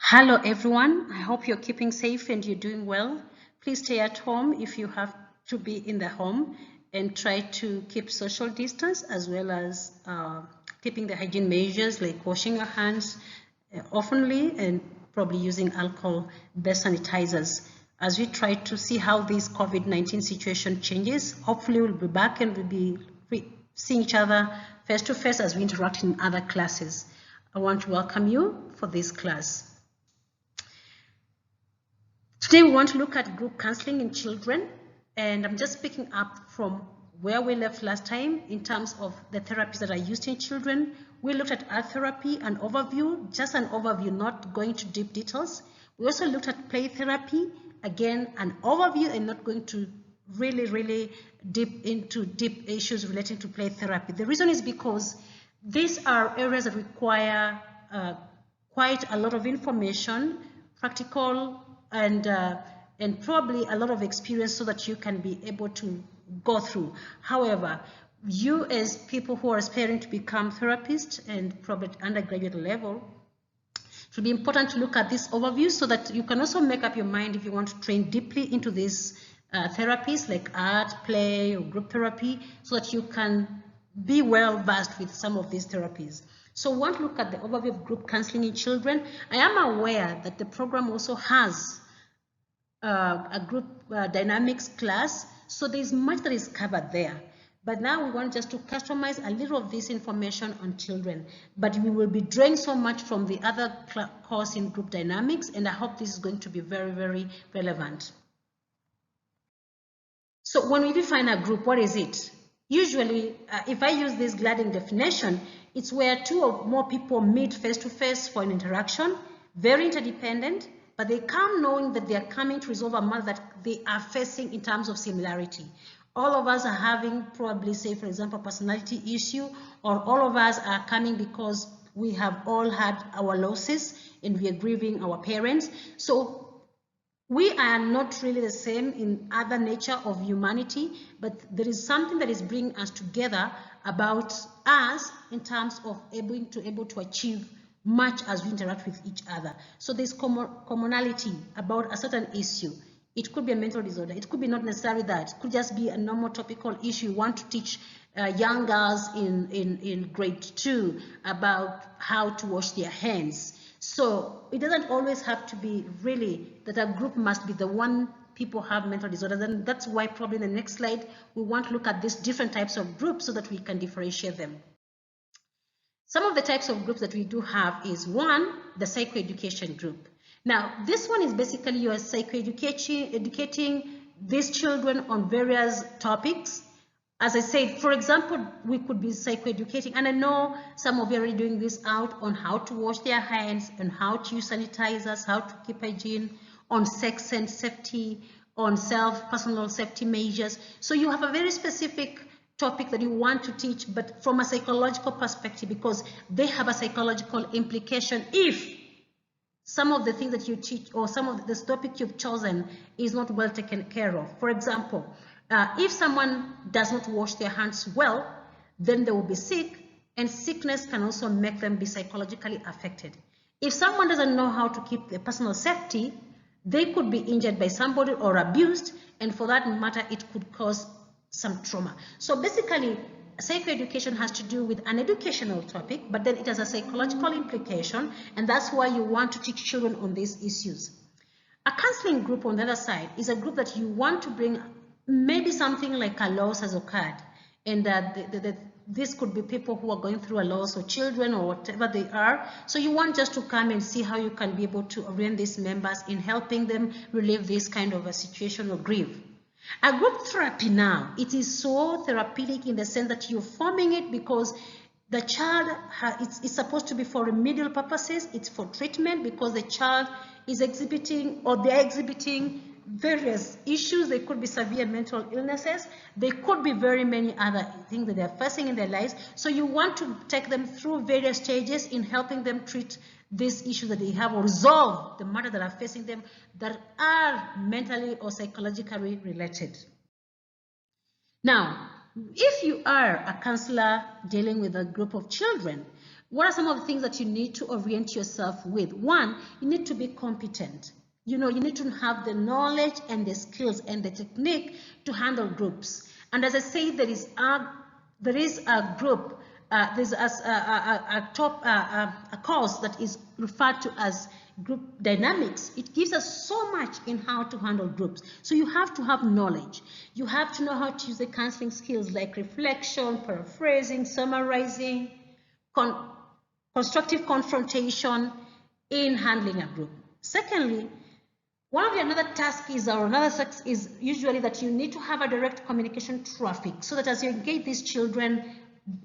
Hello everyone, I hope you're keeping safe and you're doing well. Please stay at home if you have to be in the home and try to keep social distance as well as keeping the hygiene measures like washing your hands oftenly and probably using alcohol-based sanitizers. As we try to see how this COVID-19 situation changes, hopefully we'll be back and we'll be seeing each other face to face as we interact in other classes. I want to welcome you for this class. Today we want to look at group counseling in children, and I'm just picking up from where we left last time in terms of the therapies that are used in children. We looked at art therapy, an overview, just an overview, not going to deep details. We also looked at play therapy, again, an overview and not going to really deep into deep issues relating to play therapy. The reason is because these are areas that require quite a lot of information, practical, and probably a lot of experience so that you can be able to go through. However, you as people who are aspiring to become therapists and probably at undergraduate level, it will be important to look at this overview so that you can also make up your mind if you want to train deeply into these therapies like art, play, or group therapy, so that you can be well versed with some of these therapies. So we want to look at the overview of group counseling in children. I am aware that the program also has a group dynamics class, so there is much that is covered there. But now we want just to customize a little of this information on children. But we will be drawing so much from the other course in group dynamics, and I hope this is going to be very relevant. So when we define a group, what is it? Usually, if I use this gliding definition, it's where two or more people meet face to face for an interaction, very interdependent, but they come knowing that they are coming to resolve a matter that they are facing in terms of similarity. All of us are having probably, say, for example, personality issue, or all of us are coming because we have all had our losses and we are grieving our parents. So we are not really the same in other nature of humanity, but there is something that is bringing us together about us in terms of able to achieve much as we interact with each other. So there's commonality about a certain issue. It could be a mental disorder. It could be not necessarily that. It could just be a normal topical issue. You want to teach young girls in grade 2 about how to wash their hands. So it doesn't always have to be really that a group must be the one people have mental disorders, and that's why probably in the next slide we want to look at these different types of groups so that we can differentiate them. Some of the types of groups that we do have is one, the psychoeducation group. Now this one is basically you are educating these children on various topics. As I said, for example, we could be psychoeducating, and I know some of you are already doing this out on how to wash their hands, and how to use sanitizers, how to keep hygiene, on sex and safety, on personal safety measures. So you have a very specific topic that you want to teach, but from a psychological perspective, because they have a psychological implication if some of the things that you teach or some of this topic you've chosen is not well taken care of. For example, if someone does not wash their hands well, then they will be sick, and sickness can also make them be psychologically affected. If someone doesn't know how to keep their personal safety, they could be injured by somebody or abused, and for that matter, it could cause some trauma. So basically, psychoeducation has to do with an educational topic, but then it has a psychological implication, and that's why you want to teach children on these issues. A counseling group on the other side is a group that you want to bring maybe something like a loss has occurred, and this could be people who are going through a loss, or children, or whatever they are. So you want just to come and see how you can be able to orient these members in helping them relieve this kind of a situation or grief. A group therapy now, it is so therapeutic in the sense that you're forming it because the child, it's supposed to be for remedial purposes. It's for treatment because the child is exhibiting, or they're exhibiting, various issues. They could be severe mental illnesses. They could be very many other things that they're facing in their lives. So you want to take them through various stages in helping them treat these issues that they have, or resolve the matter that are facing them that are mentally or psychologically related. Now, if you are a counselor dealing with a group of children, What are some of the things that you need to orient yourself with? One, you need to be competent. You need to have the knowledge and the skills and the technique to handle groups. And as I say, there is a group, there's a course that is referred to as group dynamics. It gives us so much in how to handle groups. So you have to have knowledge. You have to know how to use the counseling skills like reflection, paraphrasing, summarizing, constructive confrontation in handling a group. Secondly, one of the another task is usually that you need to have a direct communication traffic, so that as you engage these children,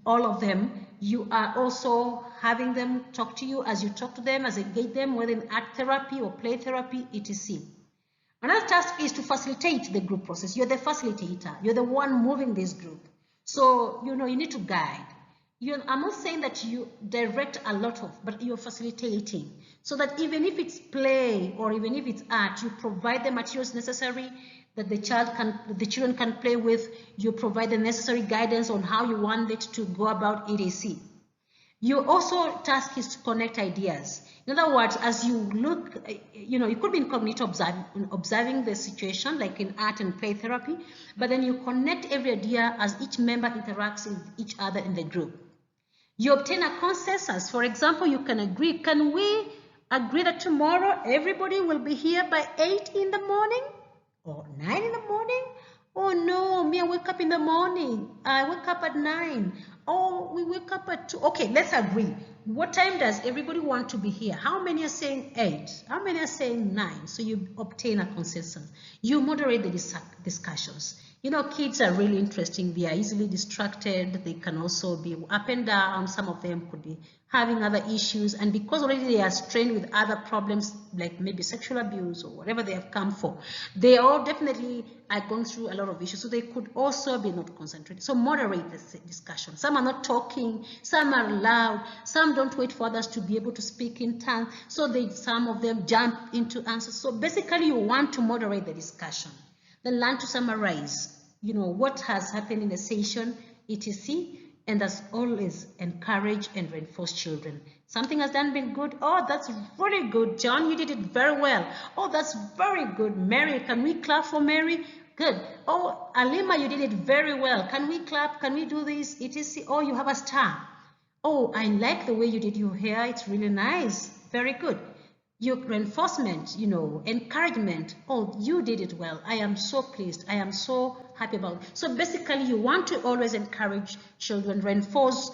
all of them, you are also having them talk to you as you talk to them, as you engage them, whether in art therapy or play therapy, etc. Another task is to facilitate the group process. You're the facilitator. You're the one moving this group. So, you need to guide. I'm not saying that you direct a lot of, but you're facilitating, so that even if it's play or even if it's art, you provide the materials necessary that the children can play with. You provide the necessary guidance on how you want it to go about etc. Your also task is to connect ideas. In other words, as you look, you could be incognito observing the situation, like in art and play therapy, but then you connect every idea as each member interacts with each other in the group. You obtain a consensus. For example, you can agree. Can we agree that tomorrow everybody will be here by 8 in the morning or 9 in the morning? Oh no, me, I wake up in the morning. I wake up at 9. Oh, we wake up at 2. Okay, let's agree. What time does everybody want to be here? How many are saying 8? How many are saying 9? So you obtain a consensus. You moderate the discussions. Kids are really interesting. They are easily distracted. They can also be up and down. Some of them could be having other issues. And because already they are strained with other problems, like maybe sexual abuse or whatever they have come for, they all definitely are going through a lot of issues. So they could also be not concentrated. So moderate the discussion. Some are not talking. Some are loud. Some don't wait for others to be able to speak in turn. So some of them jump into answers. So basically, you want to moderate the discussion. Then learn to summarize, what has happened in the session, etc. And as always, encourage and reinforce children. Something has been good. Oh, that's very good. John, you did it very well. Oh, that's very good. Mary, can we clap for Mary? Good. Oh, Alima, you did it very well. Can we clap? Can we do this? etc. Oh, you have a star. Oh, I like the way you did your hair. It's really nice. Very good. Your reinforcement, encouragement. Oh, you did it well. I am so pleased. I am so happy about it. So basically, you want to always encourage children, reinforce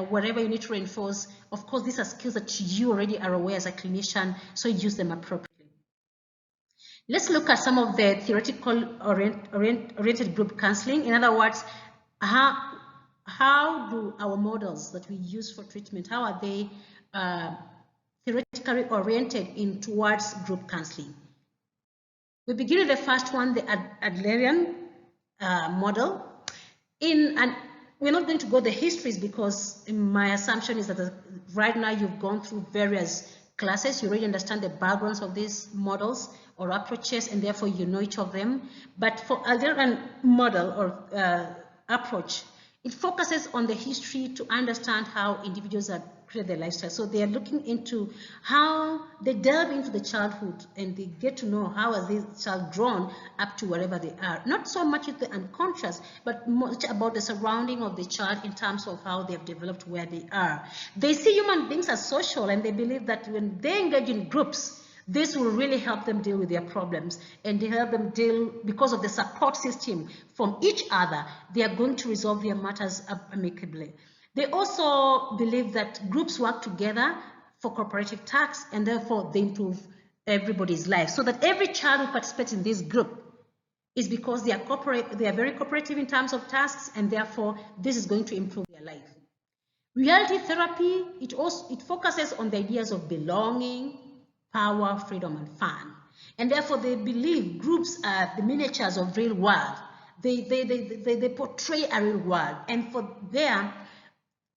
whatever you need to reinforce. Of course, these are skills that you already are aware as a clinician, so use them appropriately. Let's look at some of the theoretical oriented group counseling. In other words, how do our models that we use for treatment, how are they theoretically oriented in towards group counseling? We begin with the first one, the Adlerian model. We're not going to go the histories because my assumption is that right now you've gone through various classes. You already understand the backgrounds of these models or approaches, and therefore you know each of them. But for Adlerian model or approach, it focuses on the history to understand how individuals are create their lifestyle. So they are looking into how they delve into the childhood and they get to know how is this child grown up to wherever they are. Not so much with the unconscious, but much about the surrounding of the child in terms of how they have developed where they are. They see human beings as social, and they believe that when they engage in groups, this will really help them deal with their problems, and they help them deal because of the support system from each other. They are going to resolve their matters amicably. They also believe that groups work together for cooperative tasks, and therefore they improve everybody's life. So that every child who participates in this group is because they are very cooperative in terms of tasks, and therefore this is going to improve their life. Reality therapy, it focuses on the ideas of belonging, power, freedom, and fun. And therefore they believe groups are the miniatures of real world. They portray a real world. And for them,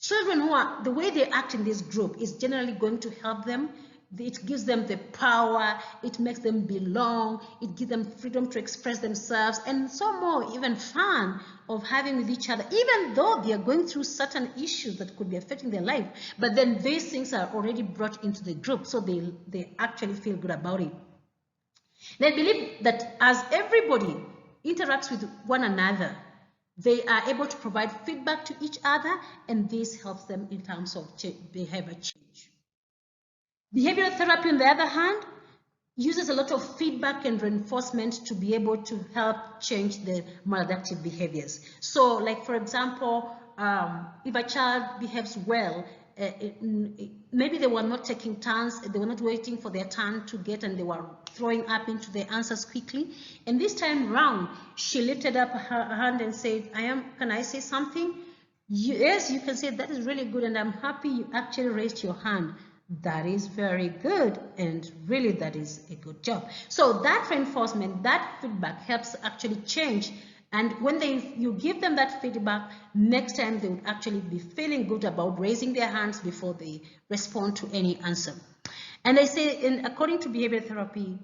children the way they act in this group is generally going to help them it gives them the power, it makes them belong, it gives them freedom to express themselves, and so more, even fun of having with each other, even though they are going through certain issues that could be affecting their life. But then these things are already brought into the group, so they actually feel good about it. They believe that as everybody interacts with one another, they are able to provide feedback to each other, and this helps them in terms of behavior change. Behavioral therapy, on the other hand, uses a lot of feedback and reinforcement to be able to help change the maladaptive behaviors. So, like for example, if a child behaves well, maybe they were not taking turns, they were not waiting for their turn to get, and they were throwing up into the answers quickly. And this time round, she lifted up her hand and said, can I say something? Yes, you can say, that is really good, and I'm happy you actually raised your hand. That is very good, and really that is a good job. So that reinforcement, that feedback helps actually change, and when you give them that feedback, next time they would actually be feeling good about raising their hands before they respond to any answer. And I say, according to behavior therapy,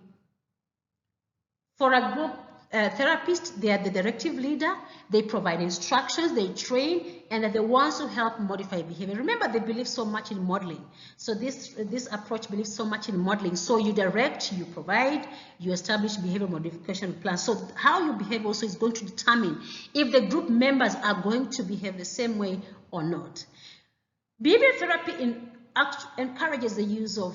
for a group therapist, they are the directive leader, they provide instructions, they train, and are the ones who help modify behavior. Remember, they believe so much in modeling. So this approach believes so much in modeling. So you direct, you provide, you establish behavior modification plans. So how you behave also is going to determine if the group members are going to behave the same way or not. Behavior therapy encourages the use of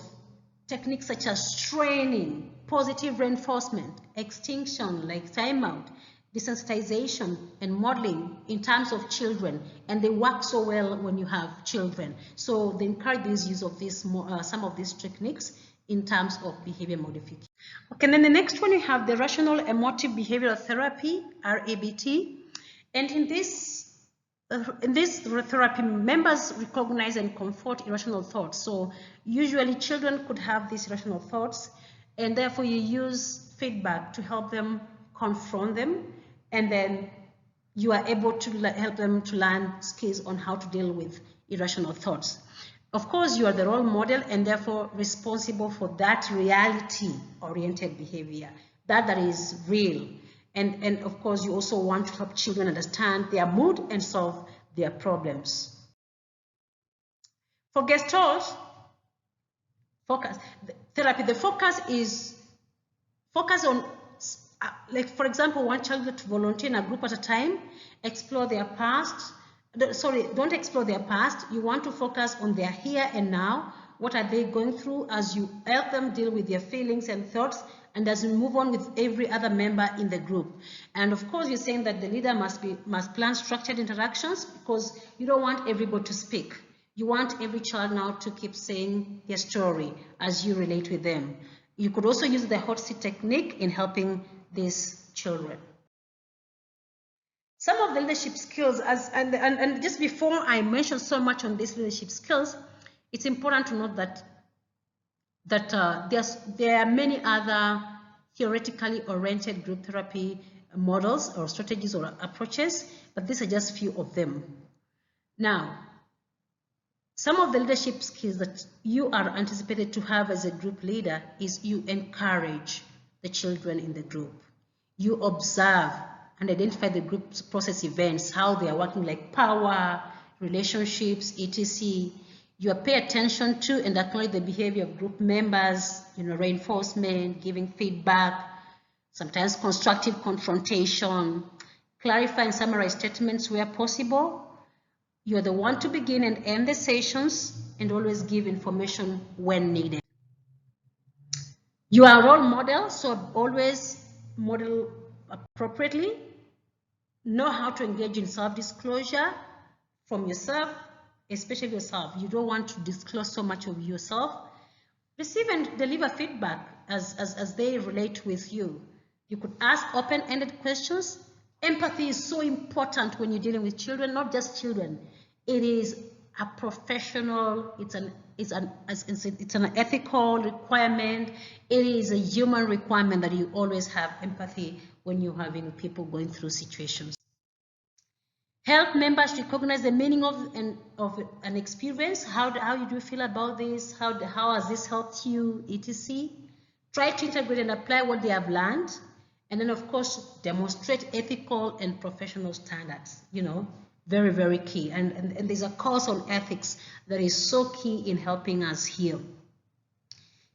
techniques such as training, positive reinforcement, extinction like timeout, desensitization, and modeling in terms of children, and they work so well when you have children. So they encourage the use of some of these techniques in terms of behavior modification. Okay, and then the next one, you have the rational emotive behavioral therapy, RABT, and in this therapy, members recognize and comfort irrational thoughts. So usually children could have these irrational thoughts, and therefore you use feedback to help them confront them, and then you are able to help them to learn skills on how to deal with irrational thoughts. Of course, you are the role model and therefore responsible for that reality-oriented behavior, that is real. And of course, you also want to help children understand their mood and solve their problems. For Gestalt therapy, the focus on, like for example, one child to volunteer in a group at a time, explore their past. Sorry, don't explore their past. You want to focus on their here and now. What are they going through as you help them deal with their feelings and thoughts, and as you move on with every other member in the group. And of course, you're saying that the leader must plan structured interactions, because you don't want everybody to speak. You want every child now to keep saying their story as you relate with them. You could also use the hot seat technique in helping these children. Some of the leadership skills, and just before I mention so much on these leadership skills, it's important to note that there are many other theoretically oriented group therapy models or strategies or approaches, but these are just few of them. Now, some of the leadership skills that you are anticipated to have as a group leader is you encourage the children in the group. You observe and identify the group's process events, how they are working, like power, relationships, etc. You pay attention to and acknowledge the behavior of group members, reinforcement, giving feedback, sometimes constructive confrontation, clarify and summarize statements where possible. You are the one to begin and end the sessions, and always give information when needed. You are a role model, so always model appropriately. Know how to engage in self-disclosure from yourself, especially yourself. You don't want to disclose so much of yourself. Receive and deliver feedback as they relate with you. You could ask open-ended questions. Empathy is so important when you're dealing with children, not just children. It is a professional, it's an ethical requirement. It is a human requirement that you always have empathy when you're having people going through situations. Help members recognize the meaning of an experience. How do you feel about this? How has this helped you, etc. Try to integrate and apply what they have learned. And then, of course, demonstrate ethical and professional standards, very, very key. And there's a course on ethics that is so key in helping us here.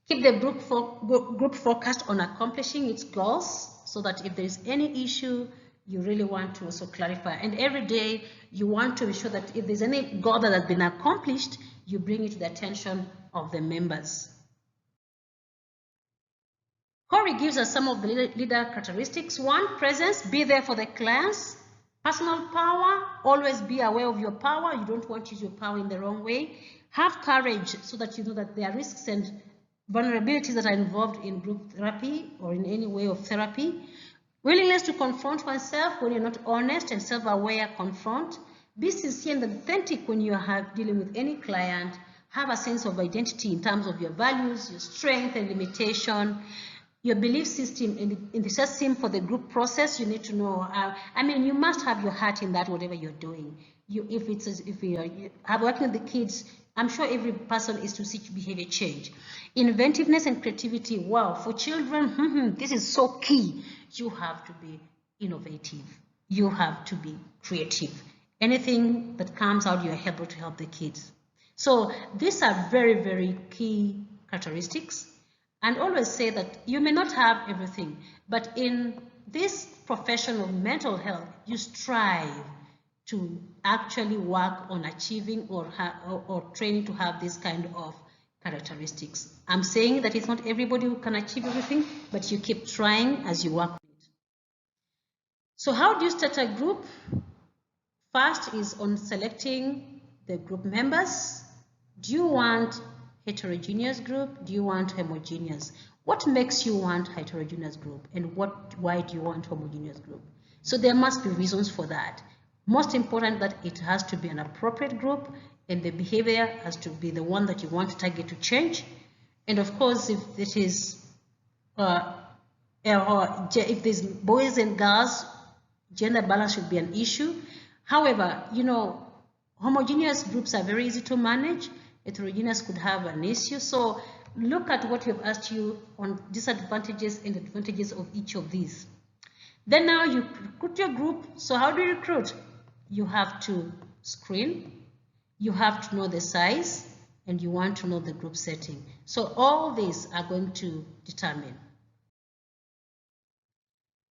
Keep the group focused on accomplishing its goals so that if there is any issue, you really want to also clarify. And every day, you want to ensure that if there's any goal that has been accomplished, you bring it to the attention of the members. Corey gives us some of the leader characteristics. 1, presence, be there for the clients. Personal power, always be aware of your power. You don't want to use your power in the wrong way. Have courage so that you know that there are risks and vulnerabilities that are involved in group therapy or in any way of therapy. Willingness to confront oneself when you're not honest and self-aware, confront. Be sincere and authentic when you are dealing with any client. Have a sense of identity in terms of your values, your strength and limitation. Your belief system in the system for the group process, you need to know. You must have your heart in that, whatever you're doing. If you are working with the kids, I'm sure every person is to seek behavior change. Inventiveness and creativity. Wow, for children, this is so key. You have to be innovative. You have to be creative. Anything that comes out, you're able to help the kids. So these are very, very key characteristics. And always say that you may not have everything, but in this profession of mental health, you strive to actually work on achieving or training to have this kind of characteristics. I'm saying that it's not everybody who can achieve everything, but you keep trying as you work with it. So how do you start a group? First is on selecting the group members. Do you want heterogeneous group? Do you want homogeneous? What makes you want heterogeneous group, and why do you want homogeneous group? So there must be reasons for that. Most important that it has to be an appropriate group, and the behavior has to be the one that you want to target to change. And of course, if it is if there's boys and girls, gender balance should be an issue. However, homogeneous groups are very easy to manage. Heterogeneous could have an issue. So look at what we've asked you on disadvantages and advantages of each of these. Then now you recruit your group. So how do you recruit? You have to screen, you have to know the size, and you want to know the group setting. So all these are going to determine.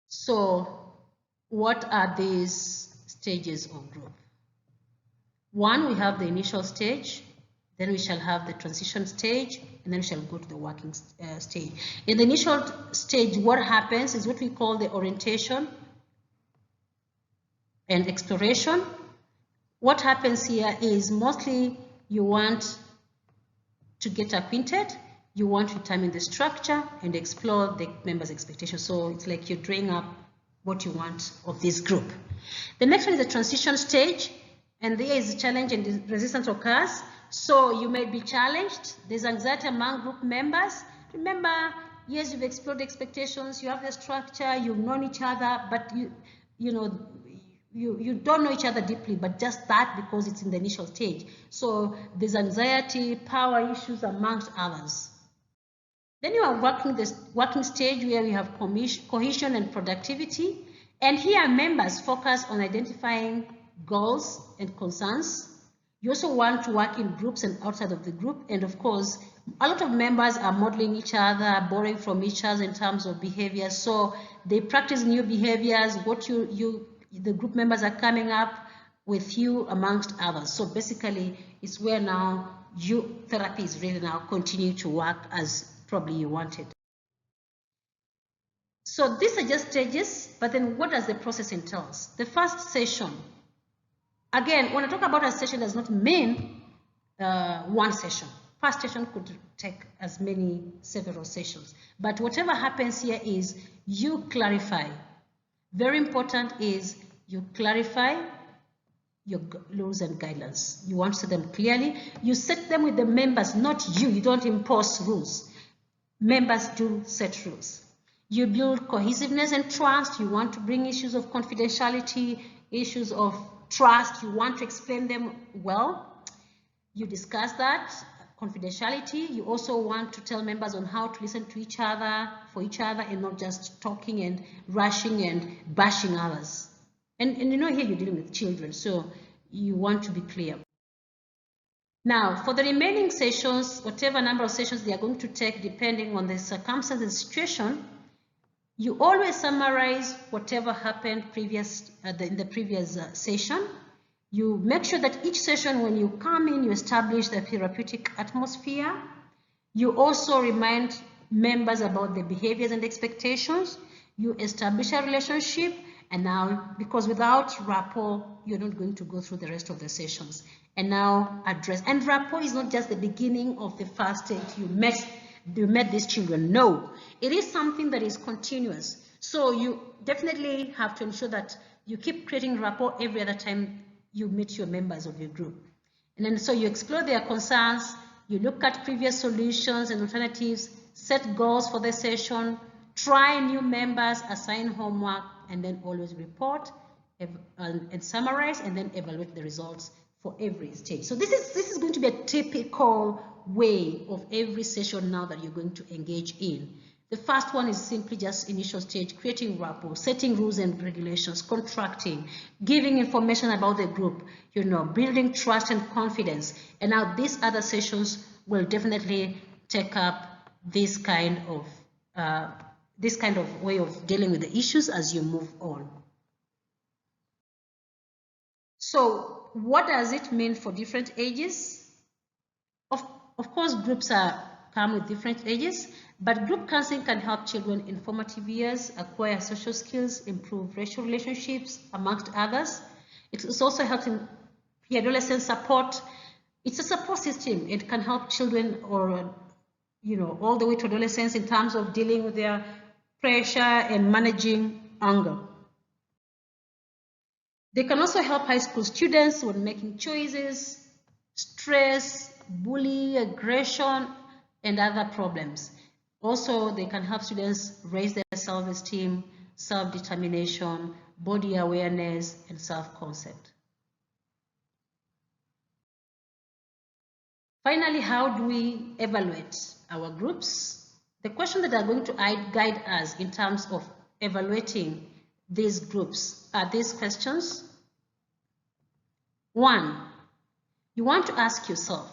So what are these stages of group? 1, we have the initial stage. Then we shall have the transition stage, and then we shall go to the working stage. In the initial stage, what happens is what we call the orientation and exploration. What happens here is mostly you want to get acquainted, you want to determine the structure and explore the members' expectations. So it's like you're drawing up what you want of this group. The next one is the transition stage, and there is a challenge and resistance occurs. So you may be challenged. There's anxiety among group members. Remember, yes, you've explored the expectations, you have the structure, you've known each other, but you don't know each other deeply, but just that because it's in the initial stage. So there's anxiety, power issues amongst others. Then you are working stage where we have cohesion and productivity. And here members focus on identifying goals and concerns. You also want to work in groups and outside of the group. And of course, a lot of members are modeling each other, borrowing from each other in terms of behavior. So they practice new behaviors, what the group members are coming up with you amongst others. So basically, it's where now therapy is really now continue to work as probably you wanted. So these are just stages, but then what does the process entails? The first session. Again, when I talk about a session, does not mean one session. First session could take as many several sessions. But whatever happens here is you clarify. Very important is you clarify your rules and guidelines. You want to set them clearly. You set them with the members, not you. You don't impose rules. Members do set rules. You build cohesiveness and trust. You want to bring issues of confidentiality, issues of trust, you want to explain them well. You discuss that, confidentiality. You also want to tell members on how to listen to each other, for each other, and not just talking and rushing and bashing others. And you know, here you're dealing with children, so you want to be clear. Now, for the remaining sessions, whatever number of sessions they are going to take, depending on the circumstances and situation, you always summarize whatever happened in the previous session. You make sure that each session, when you come in, you establish the therapeutic atmosphere. You also remind members about the behaviors and expectations. You establish a relationship. And now, because without rapport, you're not going to go through the rest of the sessions. And now address. And rapport is not just the beginning of the first date you met these children. No, it is something that is continuous. So you definitely have to ensure that you keep creating rapport every other time you meet your members of your group. And then so you explore their concerns, you look at previous solutions and alternatives, set goals for the session, try new members, assign homework, and then always report and summarize, and then evaluate the results for every stage. So this is going to be a typical way of every session now that you're going to engage in. The first one is simply just initial stage, creating rapport, setting rules and regulations, contracting, giving information about the group, you know, building trust and confidence. And now these other sessions will definitely take up this kind of way of dealing with the issues as you move on. So what does it mean for different ages? Of course, groups come with different ages, but group counseling can help children in formative years acquire social skills, improve racial relationships, amongst others. It also helps in pre-adolescent support. It's a support system. It can help children, or you know, all the way to adolescence in terms of dealing with their pressure and managing anger. They can also help high school students when making choices, stress, bullying, aggression, and other problems. Also, they can help students raise their self-esteem, self-determination, body awareness, and self-concept. Finally, how do we evaluate our groups? The questions that are going to guide us in terms of evaluating these groups are these questions. 1, you want to ask yourself,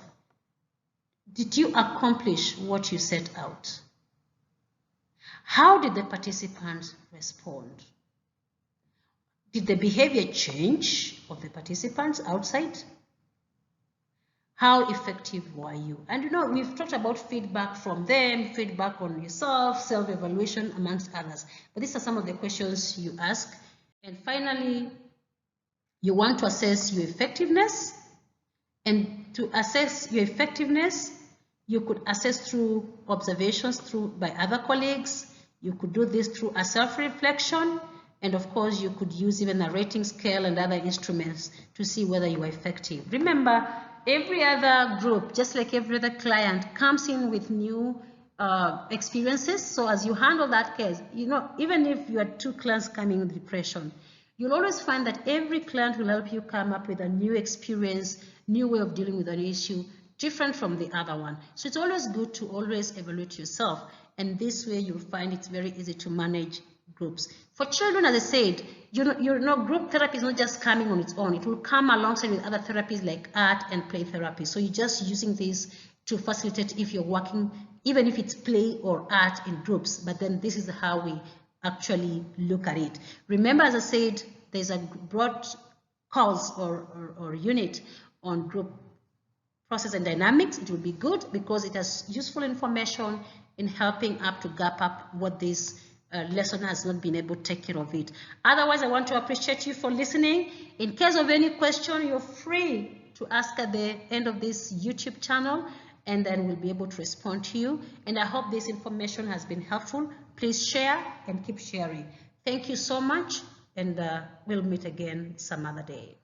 did you accomplish what you set out? How did the participants respond? Did the behavior change of the participants outside? How effective were you? And you know, we've talked about feedback from them, feedback on yourself, self-evaluation, amongst others. But these are some of the questions you ask. And finally, you want to assess your effectiveness. And to assess your effectiveness, you could assess through observations by other colleagues. You could do this through a self-reflection. And of course, you could use even a rating scale and other instruments to see whether you are effective. Remember, every other group, just like every other client, comes in with new experiences. So as you handle that case, you know, even if you are 2 clients coming with depression, you'll always find that every client will help you come up with a new experience, new way of dealing with an issue, different from the other one. So it's always good to always evaluate yourself. And this way you'll find it's very easy to manage groups. For children, as I said, you know, group therapy is not just coming on its own. It will come alongside with other therapies like art and play therapy. So you're just using this to facilitate if you're working, even if it's play or art in groups. But then this is how we actually look at it. Remember, as I said, there's a broad course or unit on group process and dynamics. It will be good because it has useful information in helping up to gap up what this lesson has not been able to take care of it. Otherwise, I want to appreciate you for listening. In case of any question, you're free to ask at the end of this YouTube channel, and then we'll be able to respond to you. And I hope this information has been helpful. Please share and keep sharing. Thank you so much, and we'll meet again some other day.